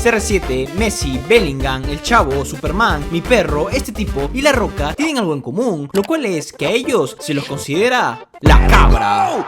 CR7, Messi, Bellingham, el Chavo, Superman, mi perro, este tipo y La Roca tienen algo en común, lo cual es que a ellos se los considera la cabra.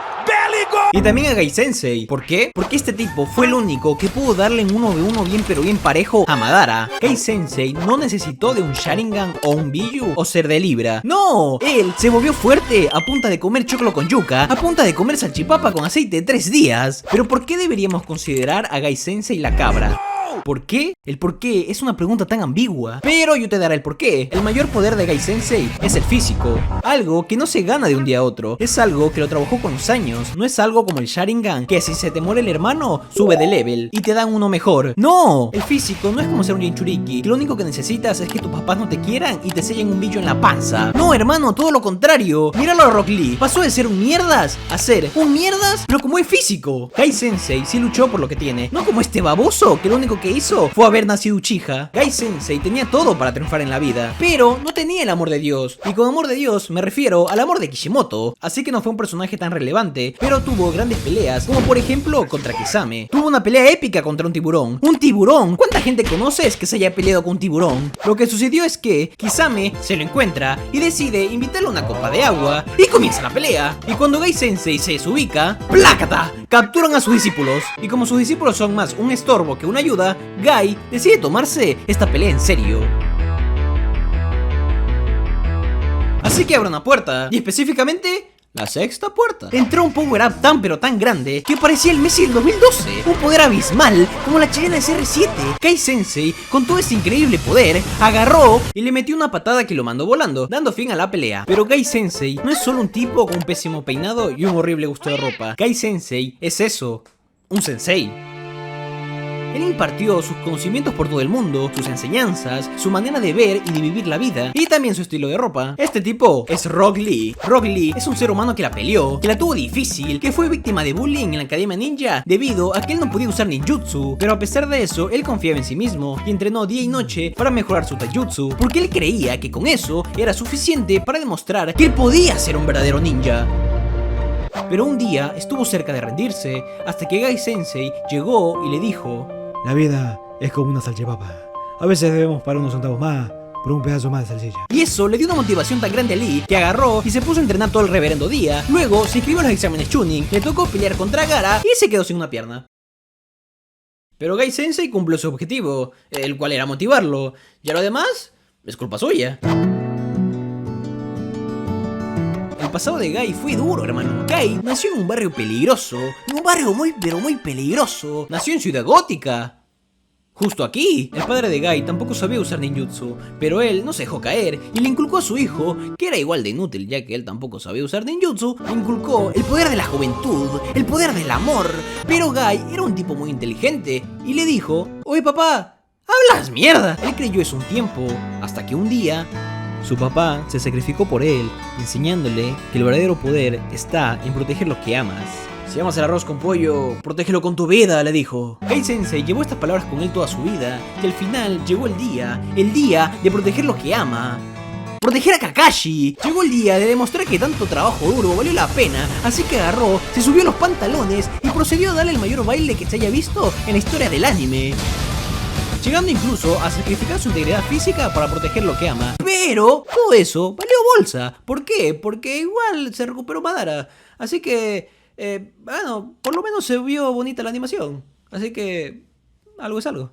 Y también a Gai Sensei. ¿Por qué? Porque este tipo fue el único que pudo darle en 1v1 bien pero bien parejo a Madara. Gai Sensei no necesitó de un Sharingan o un Biju o ser de Libra. No, él se volvió fuerte a punta de comer choclo con yuca, a punta de comer salchipapa con aceite 3 días. Pero ¿por qué deberíamos considerar a Gai Sensei la cabra? ¿Por qué? El por qué es una pregunta tan ambigua, pero yo te daré el por qué. El mayor poder de Gai Sensei es el físico, algo que no se gana de un día a otro, es algo que lo trabajó con los años, no es algo como el Sharingan, que si se te muere el hermano, sube de level y te dan uno mejor. No, el físico no es como ser un Jinchuriki, que lo único que necesitas es que tus papás no te quieran y te sellen un bicho en la panza. No, hermano, todo lo contrario. Míralo a Rock Lee, pasó de ser un mierdas a ser un mierdas, pero como es físico. Gai Sensei sí luchó por lo que tiene, no como este baboso que lo único que hizo fue haber nacido Uchiha. Gai Sensei tenía todo para triunfar en la vida, pero no tenía el amor de Dios, y con amor de Dios me refiero al amor de Kishimoto, así que no fue un personaje tan relevante, pero tuvo grandes peleas, como por ejemplo contra Kisame. Tuvo una pelea épica contra un tiburón. ¡Un tiburón! ¿Cuánta gente conoces que se haya peleado con un tiburón? Lo que sucedió es que Kisame se lo encuentra y decide invitarle a una copa de agua, y comienza la pelea. Y cuando Gai Sensei se desubica, ¡plácata! Capturan a sus discípulos, y como sus discípulos son más un estorbo que una ayuda, Gai decide tomarse esta pelea en serio. Así que abre una puerta, y específicamente la sexta puerta. Entró un power up tan pero tan grande que parecía el Messi del 2012. Un poder abismal como la chilena de CR7. Gai Sensei, con todo este increíble poder, agarró y le metió una patada que lo mandó volando, dando fin a la pelea. Pero Gai Sensei no es solo un tipo con un pésimo peinado y un horrible gusto de ropa. Gai Sensei es eso, un sensei. Él impartió sus conocimientos por todo el mundo, sus enseñanzas, su manera de ver y de vivir la vida, y también su estilo de ropa. Este tipo es Rock Lee. Rock Lee es un ser humano que la peleó, que la tuvo difícil, que fue víctima de bullying en la Academia Ninja debido a que él no podía usar ninjutsu, pero a pesar de eso, él confiaba en sí mismo y entrenó día y noche para mejorar su taijutsu, porque él creía que con eso era suficiente para demostrar que él podía ser un verdadero ninja. Pero un día estuvo cerca de rendirse, hasta que Gai Sensei llegó y le dijo: la vida es como una salchipapa. A veces debemos pagar unos centavos más por un pedazo más de salchicha. Y eso le dio una motivación tan grande a Lee que agarró y se puso a entrenar todo el reverendo día. Luego se inscribió a los exámenes Chunin, le tocó pelear contra Gaara y se quedó sin una pierna. Pero Gai Sensei cumplió su objetivo, el cual era motivarlo. Y a lo demás es culpa suya. El pasado de Gai fue duro, hermano. Gai nació en un barrio peligroso, en un barrio muy pero muy peligroso. Nació en Ciudad Gótica, justo aquí. El padre de Gai tampoco sabía usar ninjutsu, pero él no se dejó caer y le inculcó a su hijo, que era igual de inútil ya que él tampoco sabía usar ninjutsu, le inculcó el poder de la juventud, el poder del amor. Pero Gai era un tipo muy inteligente y le dijo: oye papá, hablas mierda. Él creyó eso un tiempo, hasta que un día su papá se sacrificó por él, enseñándole que el verdadero poder está en proteger lo que amas. Si amas el arroz con pollo, protégelo con tu vida, le dijo. Gai Sensei llevó estas palabras con él toda su vida, y al final llegó el día de proteger lo que ama. Proteger a Kakashi. Llegó el día de demostrar que tanto trabajo duro valió la pena, así que agarró, se subió los pantalones y procedió a darle el mayor baile que se haya visto en la historia del anime, llegando incluso a sacrificar su integridad física para proteger lo que ama. Pero todo eso valió bolsa. ¿Por qué? Porque igual se recuperó Madara. Así que, bueno, por lo menos se vio bonita la animación. Así que algo es algo.